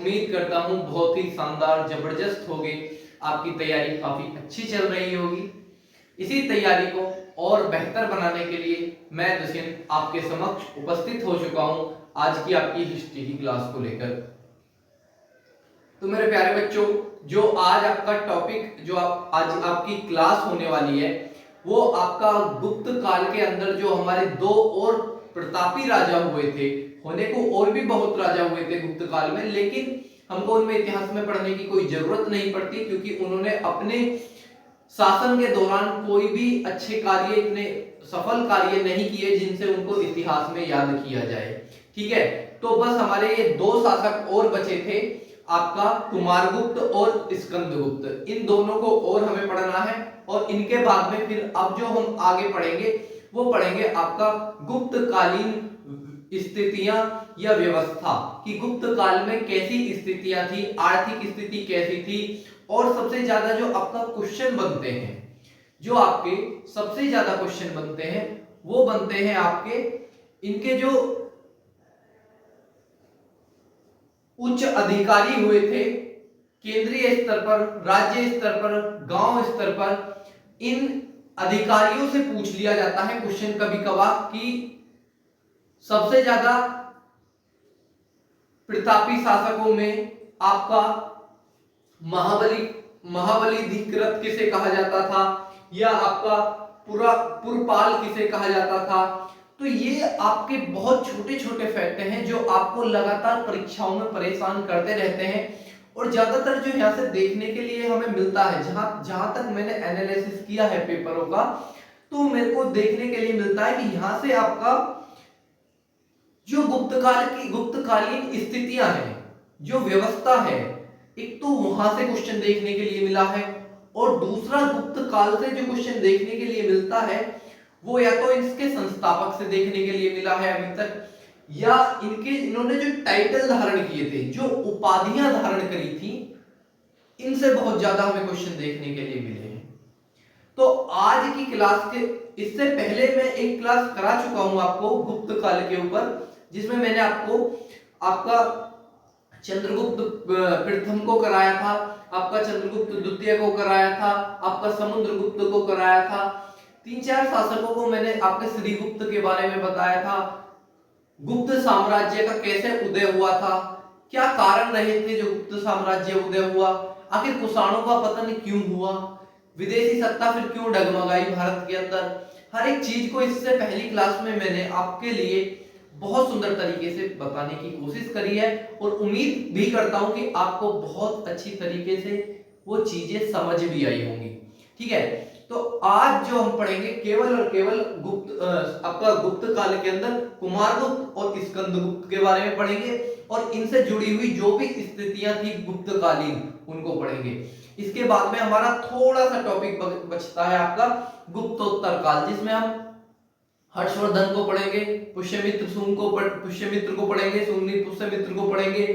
उम्मीद करता हूँ बहुत ही शानदार जबरदस्त होगी। आपकी तैयारी काफी अच्छी चल रही होगी। इसी तैयारी को और बेहतर बनाने के लिए मैं दुष्यंत आपके समक्ष उपस्थित हो चुका हूँ आज की आपकी हिस्ट्री की क्लास को लेकर। तो मेरे प्यारे बच्चों, जो आज आपका टॉपिक जो आज आपकी क्लास होने वाली है वो आपका गुप्त काल के अंदर जो हमारे दो और प्रतापी राजा हुए थे, होने को और भी बहुत राजा हुए थे गुप्त काल में, लेकिन हमको उनमें इतिहास में पढ़ने की कोई जरूरत नहीं पड़ती क्योंकि उन्होंने अपने शासन के दौरान कोई भी अच्छे कार्य, इतने सफल कार्य नहीं किए जिनसे उनको इतिहास में याद किया जाए। ठीक है, तो बस हमारे ये दो शासक और बचे थे, आपका कुमारगुप्त और स्कंदगुप्त। इन दोनों को और हमें पढ़ना है और इनके बाद में फिर अब जो हम आगे पढ़ेंगे वो पढ़ेंगे आपका गुप्त कालीन स्थितियां या व्यवस्था, कि गुप्त काल में कैसी स्थितियां थी, आर्थिक स्थिति कैसी थी, और सबसे ज्यादा जो आपका क्वेश्चन बनते हैं, जो आपके सबसे ज्यादा क्वेश्चन बनते हैं वो बनते हैं आपके इनके जो उच्च अधिकारी हुए थे केंद्रीय स्तर पर, राज्य स्तर पर, गांव स्तर पर। इन अधिकारियों से पूछ लिया जाता है क्वेश्चन कभी कभार कि सबसे ज्यादा प्रतापी शासकों में आपका महाबलीधिकृत किसे कहा जाता था, या आपका पुरपाल किसे कहा जाता था। तो ये आपके बहुत छोटे छोटे फैक्ट हैं जो आपको लगातार परीक्षाओं में परेशान करते रहते हैं, और ज्यादातर जो यहाँ से देखने के लिए हमें मिलता है, जहां तक मैंने एनालिसिस किया है पेपरों का, तो मेरे को देखने के लिए मिलता है कि यहाँ से आपका जो गुप्तकालीन स्थितियां हैं, जो व्यवस्था है, एक तो वहां से क्वेश्चन देखने के लिए मिला है, और दूसरा गुप्त काल से जो क्वेश्चन देखने के लिए मिलता है वो या तो इसके संस्थापक से देखने के लिए मिला है अभी तक, या इन्होंने जो टाइटल धारण किए थे, जो उपाधियां धारण करी थी, इनसे बहुत ज्यादा हमें क्वेश्चन देखने के लिए मिले हैं। तो आज की क्लास के इससे पहले मैं एक क्लास करा चुका हूं आपको गुप्त काल के ऊपर, जिसमें मैंने आपको आपका चंद्रगुप्त प्रथम को कराया था, आपका चंद्रगुप्त द्वितीय को कराया था, आपका समुद्रगुप्त को कराया था। 3-4 शासकों को मैंने आपके श्रीगुप्त के बारे में बताया था, गुप्त साम्राज्य का कैसे उदय हुआ था, क्या कारण रहे थे जो गुप्त साम्राज्य उदय हुआ, आखिर कुषाणों का पतन क्यों हुआ, विदेशी सत्ता फिर क्यों डगमगाई भारत के अंदर। हर एक चीज को इससे पहली क्लास में मैंने आपके लिए बहुत सुंदर तरीके से बताने की कोशिश करी है, और उम्मीद भी करता हूं कि आपको बहुत अच्छी तरीके से वो चीजें समझ भी आई होंगी। ठीक है, तो आज जो हम पढ़ेंगे केवल और केवल आपका गुप्त काल के अंदर कुमारगुप्त और स्कंदगुप्त के बारे में पढ़ेंगे, और इनसे जुड़ी हुई जो भी स्थितियां थी गुप्तकालीन उनको पढ़ेंगे। इसके बाद में हमारा थोड़ा सा टॉपिक बचता है आपका गुप्तोत्तर काल, जिसमें हम हर्षवर्धन को पढ़ेंगे, पुष्यमित्र को पढ़ेंगे, सुंगनी पुष्यमित्र को पढ़ेंगे,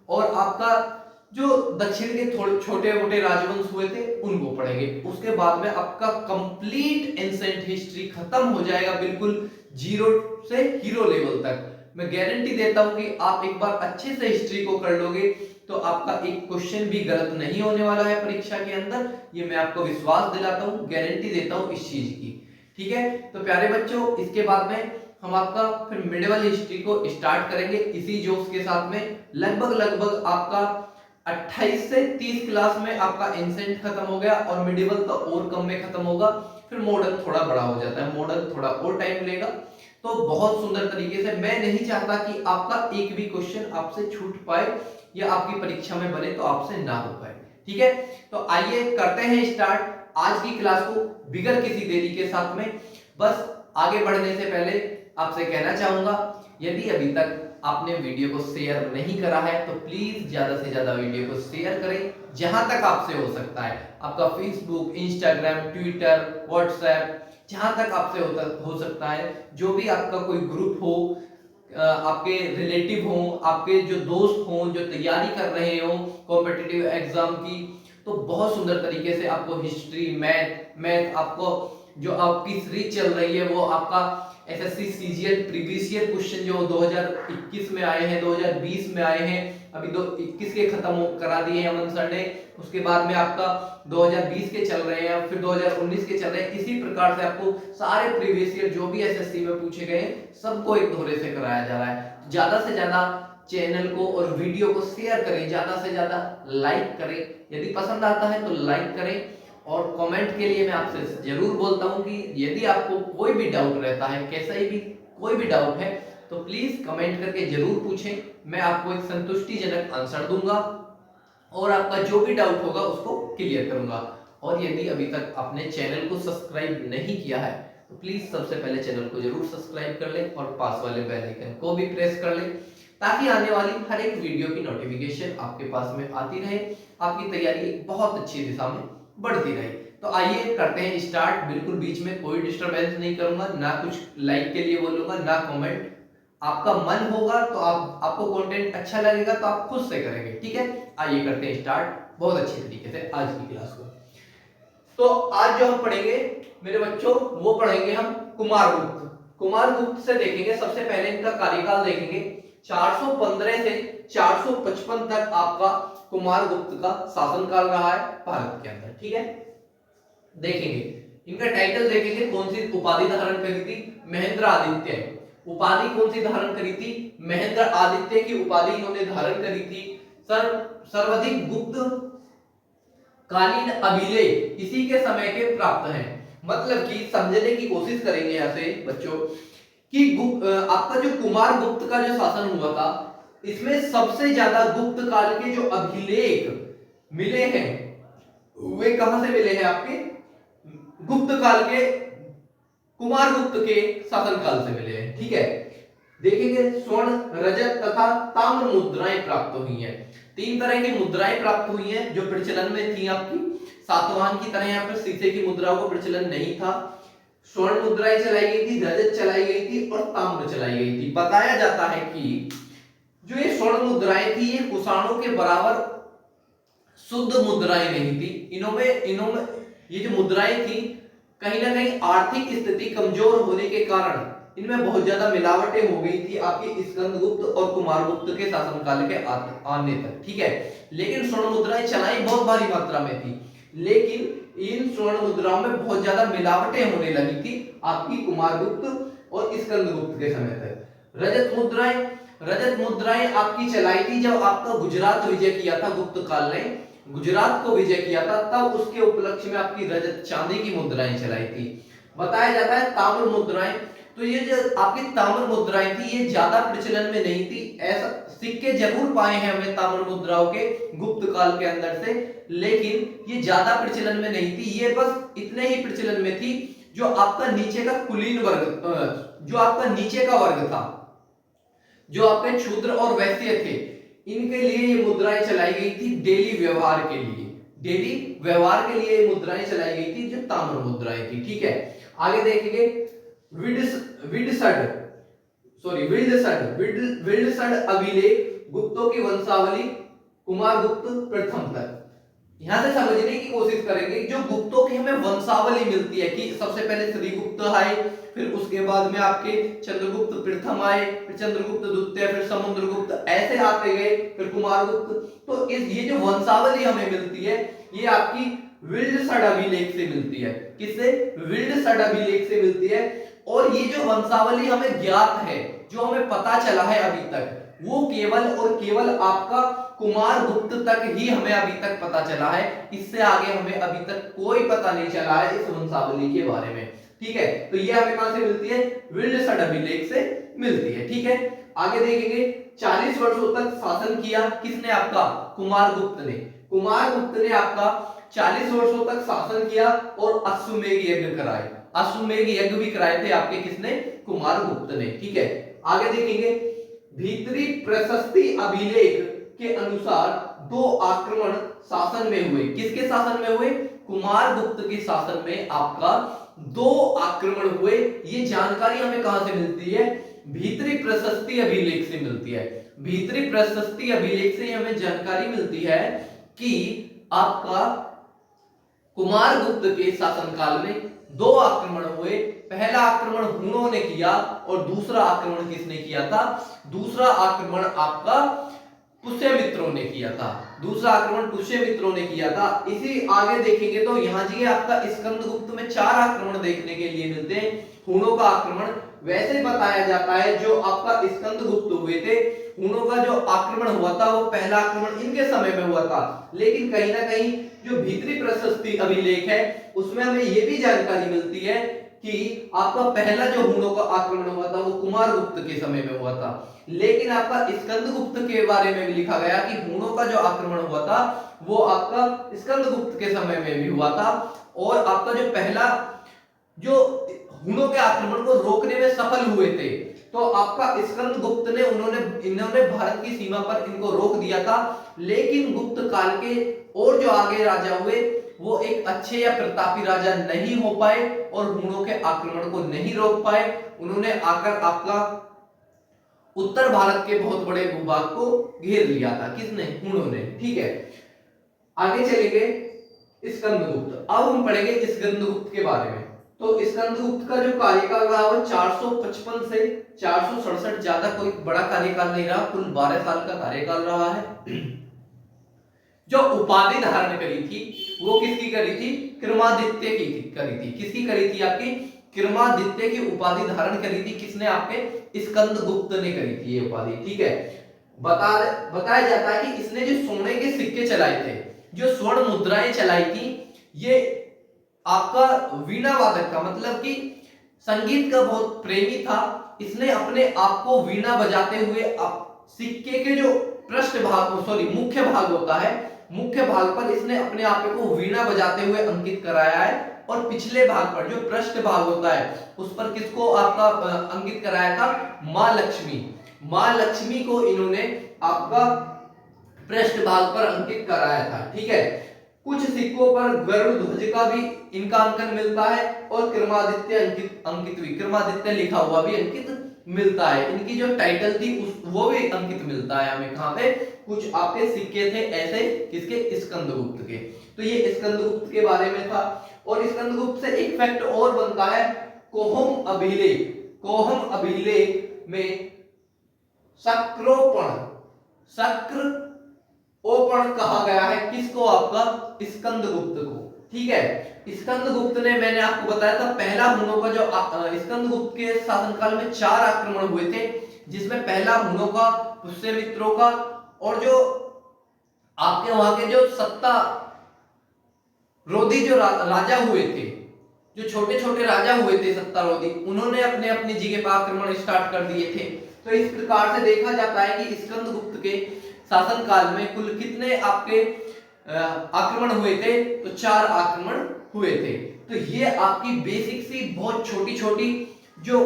और आपका जो दक्षिण के छोटे मोटे राजवंश हुए थे उनको पढ़ेंगे। उसके बाद में आपका कंप्लीट एंसेंट हिस्ट्री खत्म हो जाएगा, बिल्कुल जीरो से हीरो लेवल तक। मैं गारंटी देता हूं कि आप एक बार अच्छे से हिस्ट्री को कर लोगे तो आपका एक क्वेश्चन भी गलत नहीं होने वाला है परीक्षा के अंदर, ये मैं आपको विश्वास दिलाता हूं, गारंटी देता हूं इस चीज की। ठीक है, तो प्यारे बच्चों, इसके बाद में हम आपका फिर मिडिवल हिस्ट्री को स्टार्ट करेंगे इसी जोश के साथ में। लगभग आपका 28 से 30 क्लास में आपका एंसेंट खत्म हो गया, और मिडिवल तो और कम में खत्म होगा, फिर मॉडर्न थोड़ा बड़ा हो जाता है, मॉडर्न थोड़ा और टाइम लेगा। तो बहुत सुंदर तरीके से, मैं नहीं चाहता कि आपका एक भी क्वेश्चन आपसे छूट पाए या आपकी परीक्षा में बने तो आपसे ना हो पाए। ठीक है, तो आइए करते हैं स्टार्ट आज की क्लास को बिगर किसी देरी के साथ में। बस आगे बढ़ने से पहले आपसे कहना चाहूंगा, यदि अभी तक आपने वीडियो को शेयर नहीं करा है तो प्लीज ज्यादा से ज्यादा वीडियो को शेयर करें, जहां तक आपसे हो सकता है। आपका फेसबुक, इंस्टाग्राम, ट्विटर, व्हाट्सएप, जहां तक आपसे हो सकता है, जो भी आपका कोई ग्रुप हो, आपके रिलेटिव हो, आपके जो दोस्त हो जो तैयारी कर रहे हो कॉम्पिटिटिव एग्जाम की, तो बहुत सुंदर तरीके से आपको हिस्ट्री, मैथ आपको जो आपकी सीरीज चल रही है वो आपका SSC CGL previous year question जो 2021 में आए हैं, 2020 में आए हैं, अभी 2021 के खत्म करा दिए हैं अमन सर ने, उसके बाद में आपका 2020 के चल रहे हैं, फिर 2019 के चल रहे हैं। इसी प्रकार से आपको सारे प्रीवियस ईयर जो भी एसएससी में पूछे गए सबको एक दोहरे से कराया जा रहा है। ज्यादा से ज्यादा चैनल को और वीडियो को शेयर करें, ज्यादा से ज्यादा लाइक करें, यदि पसंद आता है तो लाइक करें। और कमेंट के लिए मैं आपसे जरूर बोलता हूं कि यदि आपको कोई भी डाउट रहता है, कैसा ही भी कोई भी डाउट है, तो प्लीज कमेंट करके जरूर पूछें, मैं आपको एक संतुष्टिजनक आंसर दूंगा और आपका जो भी डाउट होगा उसको क्लियर करूंगा। और यदि अभी तक आपने चैनल को सब्सक्राइब नहीं किया है तो प्लीज सबसे पहले चैनल को जरूर सब्सक्राइब कर ले और पास वाले बेल आइकन को भी प्रेस कर ले, ताकि आने वाली हर एक वीडियो की नोटिफिकेशन आपके पास में आती रहे, आपकी तैयारी एक बहुत अच्छी दिशा में बढ़ती रहे। तो आइए करते हैं स्टार्ट। बिल्कुल बीच में कोई डिस्टरबेंस नहीं करूंगा, ना कुछ लाइक के लिए बोलूंगा, ना कमेंट। आपका मन होगा तो आपको कंटेंट अच्छा लगेगा तो आप खुद से करेंगे, ठीक है। आइए करते हैं स्टार्ट बहुत अच्छे तरीके से आज की क्लास को। तो आज जो हम पढ़ेंगे मेरे बच्चों, वो पढ़ेंगे हम कुमारगुप्त। कुमारगुप्त से देखेंगे, सबसे पहले इनका कार्यकाल देखेंगे। 415 से 455 तक आपका कुमारगुप्त का शासनकाल रहा है भारत के अंदर, ठीक है। देखेंगे इनका टाइटल देखेंगे, कौन सी उपाधि धारण करी थी, महेंद्र आदित्य। उपाधि कौन सी धारण करी थी, महेंद्र आदित्य की उपाधि इन्होंने धारण करी थी। सर्वाधिक गुप्त कालीन अभिलेख इसी के समय के प्राप्त हैं। मतलब कि समझने की कोशिश करेंगे यहां से बच्चों कि आपका जो कुमारगुप्त का जो शासन हुआ था, इसमें सबसे ज्यादा गुप्त काल के जो अभिलेख मिले हैं वे कहां से मिले हैं, आपके गुप्त काल के कुमारगुप्त के शासनकाल से मिले हैं, ठीक है। देखेंगे स्वर्ण, रजत तथा ताम्र मुद्राएं प्राप्त हुई हैं। 3 तरह की मुद्राएं प्राप्त हुई हैं जो प्रचलन में थी आपकी। सातवाहन की तरह यहाँ पर शीशे की मुद्राओं का प्रचलन नहीं था। स्वर्ण मुद्राएं चलाई गई थी, रजत चलाई गई थी और ताम्र चलाई गई थी। बताया जाता है कि जो ये स्वर्ण मुद्राएं थी ये कुषाणों के बराबर शुद्ध मुद्राएं नहीं थी। इनमें ये जो मुद्राएं थी कहीं ना कहीं आर्थिक स्थिति कमजोर होने के कारण इनमें बहुत ज्यादा मिलावटें हो गई थी आपके स्कंदगुप्त और कुमारगुप्त के शासनकाल के आने तक, ठीक है। लेकिन स्वर्ण मुद्राएं चलाई बहुत भारी मात्रा में थी, लेकिन इन स्वर्ण मुद्राओं में बहुत ज्यादा मिलावटें होने लगी थी आपकी कुमारगुप्त और स्कंदगुप्त के समय तक। रजत मुद्राएं आपकी चलाई थी जब आपका गुजरात विजय किया था, गुप्त काल ने गुजरात को विजय किया था, तब उसके उपलक्ष्य में आपकी रजत चांदी की मुद्राएं चलाई थी। बताया जाता है ताम्र मुद्राएं, तो ये जो आपकी ताम्र मुद्राएं थी ये ज्यादा प्रचलन में नहीं थी। ऐसा सिक्के जरूर पाए हैं हमने ताम्र मुद्राओं के गुप्त काल के अंदर से, लेकिन ये ज्यादा प्रचलन में नहीं थी। ये बस इतने ही प्रचलन में थी जो आपका नीचे का कुलीन वर्ग, जो आपका नीचे का वर्ग था, जो आपके शूद्र और वैश्य थे, इनके लिए ये मुद्राएं चलाई गई थी डेली व्यवहार के लिए। डेली व्यवहार के लिए ये मुद्राएं चलाई गई थी जो ताम्र मुद्राएं थी, ठीक है। आगे देखेंगे विल्डसड अभिलेख गुप्तों की वंशावली कुमारगुप्त प्रथम तक। यहां से समझने की कोशिश करेंगे जो गुप्तों की हमें वंशावली मिलती है कि सबसे पहले श्रीगुप्त आए, फिर उसके बाद में आपके चंद्रगुप्त प्रथम आए, फिर चंद्रगुप्त द्वितीय, फिर समुद्रगुप्त, ऐसे आते गए, फिर कुमारगुप्त। तो ये जो वंशावली हमें मिलती है ये आपकी विल्डसड अभिलेख से मिलती है। किससे? विल्डसड अभिलेख से मिलती है। और ये जो वंशावली हमें ज्ञात है, जो हमें पता चला है अभी तक, वो केवल और केवल आपका कुमारगुप्त तक ही हमें अभी तक पता चला है। इससे आगे हमें अभी तक कोई पता नहीं चला है इस वंशावली के बारे में, ठीक है। तो ये हमें कहां से मिलती है? विल्डसड अभिलेख से मिलती है, ठीक है। आगे देखेंगे 40 वर्षों तक शासन किया किसने? आपका कुमारगुप्त ने। कुमारगुप्त ने आपका 40 वर्षों तक शासन किया और अश्वमेध यज्ञ कराए। अश्वमेध यज्ञ भी कराए थे आपके किसने? कुमारगुप्त ने, ठीक है। आगे देखेंगे भीतरी प्रशस्ति अभिलेख के अनुसार 2 आक्रमण शासन में हुए। किसके शासन में हुए? कुमारगुप्त के शासन में आपका 2 आक्रमण हुए। ये जानकारी हमें कहां से मिलती है? भीतरी प्रशस्ति अभिलेख से मिलती है। भीतरी प्रशस्ति अभिलेख से हमें जानकारी मिलती है कि आपका कुमारगुप्त के शासनकाल में दो आक्रमण हुए। पहला आक्रमण हुणों ने किया और दूसरा आक्रमण किसने किया था? दूसरा आक्रमण आपका पुष्यमित्रों ने किया था। दूसरा आक्रमण पुष्यमित्रों ने किया था। इसी आगे देखेंगे तो यहाँ जी आपका स्कंदगुप्त में 4 आक्रमण देखने के लिए मिलते हैं। हुणों का आक्रमण वैसे बताया जाता है जो आपका स्कंदगुप्त हुए थे, हुणों का जो आक्रमण हुआ था वो पहला आक्रमण इनके समय में हुआ था। लेकिन कहीं ना कहीं जो भीतरी प्रशस्ति अभिलेख है उसमें हमें ये भी जानकारी मिलती है कि आपका पहला जो हुणों का आक्रमण हुआ था वो कुमारगुप्त के समय में हुआ था। लेकिन आपका स्कंदगुप्त के बारे में भी लिखा गया कि हुणों का जो आक्रमण हुआ था वो आपका स्कंदगुप्त के समय में भी हुआ था। और आपका जो पहला जो हुणों के आक्रमण को रोकने में सफल हुए थे तो आपका स्कंदगुप्त ने इन्होंने भारत की सीमा पर इनको रोक दिया था। लेकिन गुप्त काल के और जो आगे राजा हुए वो एक अच्छे या प्रतापी राजा नहीं हो पाए और हुणों के आक्रमण को नहीं रोक पाए। उन्होंने आकर आपका उत्तर भारत के बहुत बड़े भूभाग को घेर लिया था। किसने? हुणों ने। ठीक है, आगे चलेंगे स्कंदगुप्त। अब हम पढ़ेंगे स्कंदगुप्त के बारे में। तो स्कंदगुप्त का जो कार्यकाल रहा वो 455 से 467, ज्यादा कोई बड़ा कार्यकाल नहीं रहा, कुल 12 साल का कार्यकाल रहा है। जो उपाधि धारण करी थी वो किसकी करी थी? क्रमादित्य की करी थी। किसकी करी थी? आपकी क्रमादित्य की उपाधि धारण करी थी। किसने? आपके स्कंदगुप्त ने करी थी ये उपाधि। ठीक है, बताया जाता है कि इसने जो सोने के सिक्के चलाए थे, जो स्वर्ण मुद्राएं चलाई थी, ये आपका वीणा वादक का मतलब कि संगीत का बहुत प्रेमी था। इसने अपने आप को वीणा बजाते हुए सिक्के के जो पृष्ठ भाग मुख्य भाग होता है, मुख्य भाग पर इसने अपने आप को वीणा बजाते हुए अंकित कराया है। और पिछले भाग पर जो पृष्ठ भाग होता है उस पर किसको आपका अंकित कराया था? मां लक्ष्मी। मां लक्ष्मी को इन्होंने आपका पृष्ठ भाग पर अंकित कराया था। ठीक है, कुछ सिक्कों पर गरुड़ ध्वज का भी इनका अंकन मिलता है और क्रमादित्य अंकित भी, क्रमादित्य लिखा हुआ भी अंकित मिलता है। इनकी जो टाइटल थी वो भी अंकित मिलता है हमें। कहां पे? कुछ आपके सिक्के थे ऐसे, किसके? स्कंदगुप्त के। तो ये स्कंदगुप्त के बारे में था। और स्कंदगुप्त से एक फैक्ट और बनता है, कोहम अभिलेख में शक्रोपण कहा गया है। किसको? आपका स्कंदगुप्त को। ठीक है, स्कंदगुप्त ने, मैंने आपको बताया था पहला हुणों का जो स्कंदगुप्त के शासनकाल में 4 आक्रमण हुए थे, जिसमें पहला हुणों का, पुष्यमित्रों का और जो आपके वहां के जो सत्ता रोधी जो राजा हुए थे, जो छोटे छोटे राजा हुए थे सत्तारोधी, उन्होंने अपने अपनी जगह पर आक्रमण स्टार्ट कर दिए थे। तो इस प्रकार से देखा जाता है कि स्कंदगुप्त के शासनकाल में कुल कितने आपके आक्रमण हुए थे? तो 4 आक्रमण हुए थे। तो ये आपकी बेसिक सी बहुत छोटी छोटी जो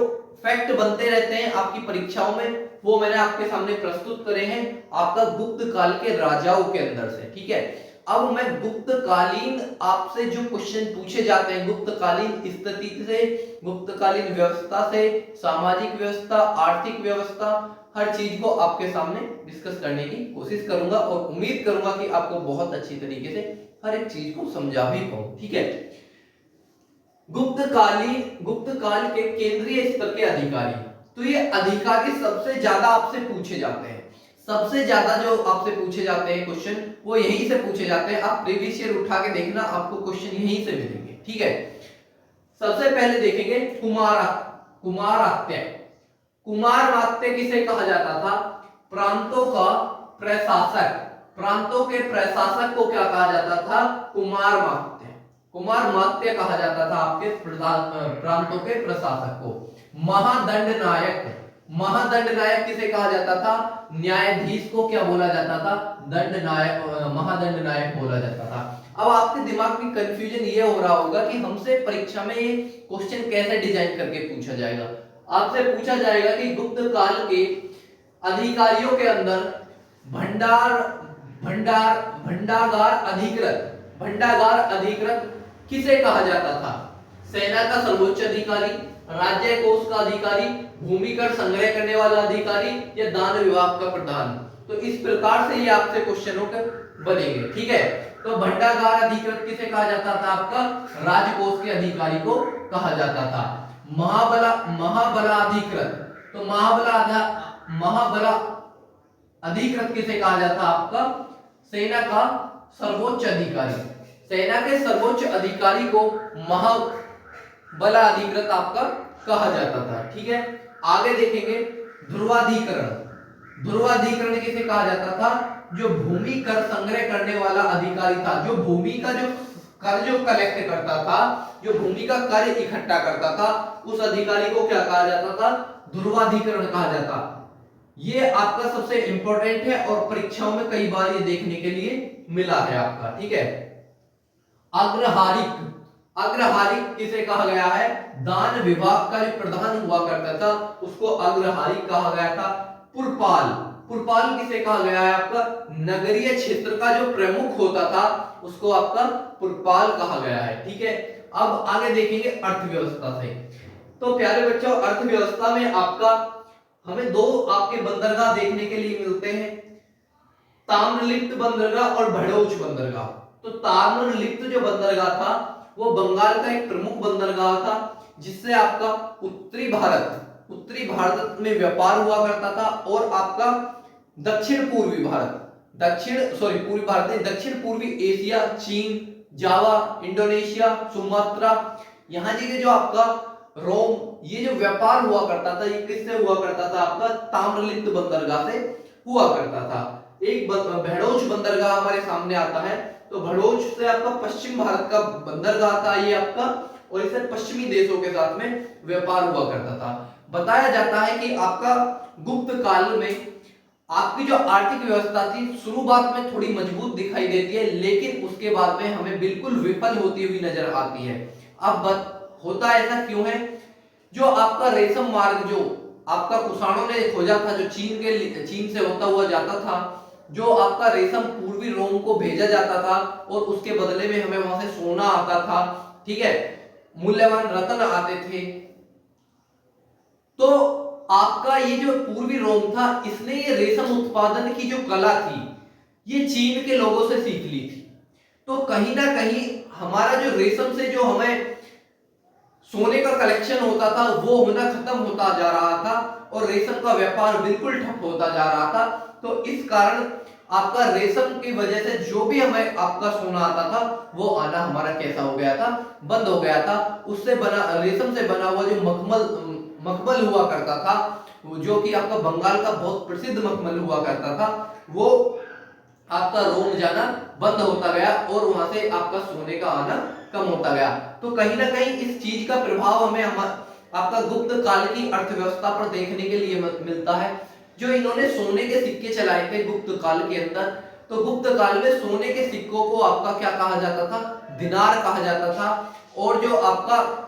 फैक्ट बनते रहते हैं आपकी परीक्षाओं में, वो मैंने आपके सामने प्रस्तुत करे हैं आपका गुप्त काल के राजाओं के अंदर से। ठीक है, अब मैं गुप्तकालीन आपसे जो क्वेश्चन पूछे जाते हैं, गुप्तकालीन स्थिति से, गुप्तकालीन व्यवस्था से, सामाजिक व्यवस्था, आर्थिक व्यवस्था, हर चीज को आपके सामने डिस्कस करने की कोशिश करूंगा और उम्मीद करूंगा कि आपको बहुत अच्छी तरीके से हर एक चीज को समझा भी पाऊं। ठीक है, गुप्त काल के केंद्रीय स्तर के अधिकारी, तो ये अधिकारी सबसे ज्यादा आपसे पूछे जाते हैं। सबसे ज्यादा जो आपसे पूछे जाते हैं क्वेश्चन वो यहीं से पूछे जाते हैं। आप प्रीवियस ईयर उठा के देखना, आपको क्वेश्चन यहीं से मिलेंगे। ठीक है, सबसे पहले देखेंगे कुमारात्य। कुमारात्य किसे कहा जाता था? प्रांतों का प्रशासक। प्रांतों के प्रशासक को क्या कहा जाता था? कुमारमात्य। कुमारमात्य कहा जाता था आपके प्रांतों के प्रशासक को। महादंड नायक। महादंड नायक किसे कहा जाता था? न्यायाधीश को क्या बोला जाता था? दंड नायक, महादंड नायक बोला जाता था। अब आपके दिमाग में कंफ्यूजन ये हो रहा होगा कि हमसे परीक्षा में ये क्वेश्चन कैसे डिजाइन करके पूछा जाएगा। आपसे पूछा जाएगा कि गुप्त काल के अधिकारियों के अंदर भंडागार अधिकृत किसे कहा जाता था? सेना का सर्वोच्च अधिकारी, राज्य कोष का अधिकारी, भूमि कर संग्रह करने वाला अधिकारी या दान विभाग का प्रधान। तो इस प्रकार से ये आपसे क्वेश्चनों के बनेंगे। ठीक है, तो भंडागार अधिकृत किसे कहा जाता था? आपका राजकोष के अधिकारी को कहा जाता था। महाबला अधिकृत, तो महाबला अधिकृत किसे कहा जाता? आपका सेना का सर्वोच्च अधिकारी। सेना के सर्वोच्च अधिकारी को महाबला अधिकृत आपका कहा जाता था। ठीक है, आगे देखेंगे ध्रुवाधिकरण। ध्रुवाधिकरण किसे कहा जाता था? जो भूमि कर संग्रह करने वाला अधिकारी था, जो भूमि का जो कर जो कलेक्ट करता था, जो भूमि का कर इकट्ठा करता था, उस अधिकारी को क्या कहा जाता था? ध्रुवाधिकरण कहा जाता। ये आपका सबसे इंपॉर्टेंट है और परीक्षाओं में कई बार ये देखने के लिए मिला है आपका। ठीक है, अग्रहारिक, अग्रहारिक किसे कहा गया है? दान विभाग का जो प्रधान हुआ करता था उसको अग्रहारिक कहा गया था। पुरपाल, पुरपाल किसे कहा गया है? आपका नगरीय क्षेत्र का जो प्रमुख होता था उसको आपका पुरपाल कहा गया है। ठीक है, अब आगे देखेंगे अर्थव्यवस्था से। तो प्यारे बच्चों, अर्थव्यवस्था में आपका हमें दो आपके बंदरगाह देखने के लिए मिलते हैं, ताम्रलिप्त बंदरगाह और भड़ोच बंदरगाह। तो ताम्रलिप्त जो बंदरगाह था वो बंगाल का एक प्रमुख बंदरगाह था, जिससे आपका उत्तरी भारत में व्यापार हुआ करता था और आपका दक्षिण पूर्वी एशिया, चीन, जावा, इंडोनेशिया, सुमात्रा, यहाँ के जो आपका रोम, ये जो व्यापार हुआ करता था ये किससे हुआ करता था? आपका ताम्रलिप्त बंदरगाह से हुआ करता था। एक भड़ोच बंदरगाह हमारे सामने आता है, तो भड़ोच से आपका पश्चिम भारत का बंदरगाह था ये आपका, और इससे पश्चिमी देशों के साथ में व्यापार हुआ करता था। बताया जाता है कि आपका गुप्त काल में आपकी जो आर्थिक व्यवस्था थी शुरुआत में थोड़ी मजबूत दिखाई देती है, लेकिन उसके बाद में हमें बिल्कुल विफल होती हुई नजर आती है। अब होता ऐसा क्यों है? जो आपका रेशम मार्ग जो आपका कुषाणों ने खोजा था, जो चीन से होता हुआ जाता था, जो आपका रेशम पूर्वी रोम को भेजा जाता था और उसके बदले में हमें वहां से सोना आता था, ठीक है, मूल्यवान रत्न आते थे। तो आपका ये जो पूर्वी रोम था इसने ये रेशम उत्पादन की जो कला थी ये चीन के लोगों से सीख ली थी। तो कहीं ना कहीं हमारा जो रेशम से जो हमें सोने का कलेक्शन होता था वो होना खत्म होता जा रहा था और रेशम का व्यापार बिल्कुल ठप होता जा रहा था। तो इस कारण आपका रेशम की वजह से जो भी हमें आपका सोना आता था वो आना हमारा कैसा हो गया था? बंद हो गया था। उससे बना रेशम से बना हुआ जो मखमल हुआ करता था, जो कि आपका बंगाल का बहुत प्रसिद्ध मखमल हुआ करता था, वो आपका रोम जाना बंद होता गया और वहां से आपका सोने का आना कम होता गया। तो कहीं ना कहीं इस चीज का प्रभाव हमें आपका गुप्त काल की अर्थव्यवस्था पर देखने के लिए मिलता है। जो इन्होंने सोने के सिक्के चलाए थे गुप्त काल के अंदर, तो गुप्त काल में सोने के सिक्कों को आपका क्या कहा जाता था? दिनार कहा जाता था। और जो आपका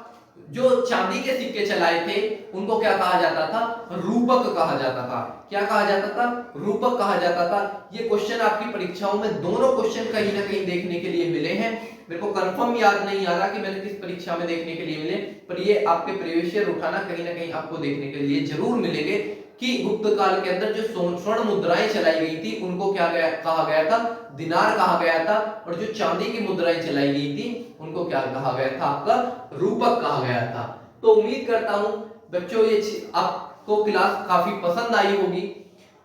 जो चांदी के सिक्के चलाए थे उनको क्या कहा जाता था? रूपक कहा जाता था। क्या कहा जाता था? रूपक कहा जाता था। ये क्वेश्चन आपकी परीक्षाओं में दोनों क्वेश्चन कहीं ना कहीं देखने के लिए मिले हैं। मेरे को कंफर्म याद नहीं आ रहा कि मैंने किस परीक्षा में देखने के लिए मिले, पर ये आपके प्रीवियस ईयर उठाना कहीं ना कहीं आपको देखने के लिए जरूर मिलेंगे कि गुप्त काल के अंदर जो स्वर्ण मुद्राएं चलाई गई थी उनको क्या कहा गया था? दिनार कहा गया था। और जो चांदी की मुद्राएं चलाई गई थी उनको क्या कहा गया था? आपका रूपक कहा गया था। तो उम्मीद करता हूं बच्चों ये आपको क्लास काफी पसंद आई होगी।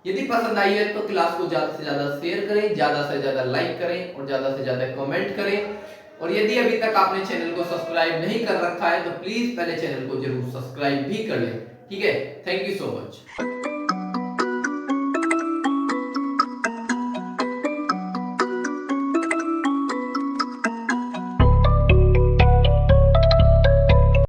यदि पसंद आई है तो क्लास को ज्यादा से ज्यादा शेयर करें, ज्यादा से ज्यादा लाइक करें और ज्यादा से ज्यादा कमेंट करें। और यदि अभी तक आपने चैनल को सब्सक्राइब नहीं कर रखा है तो प्लीज पहले चैनल को जरूर सब्सक्राइब भी कर लें। ठीक है, थैंक यू सो मच।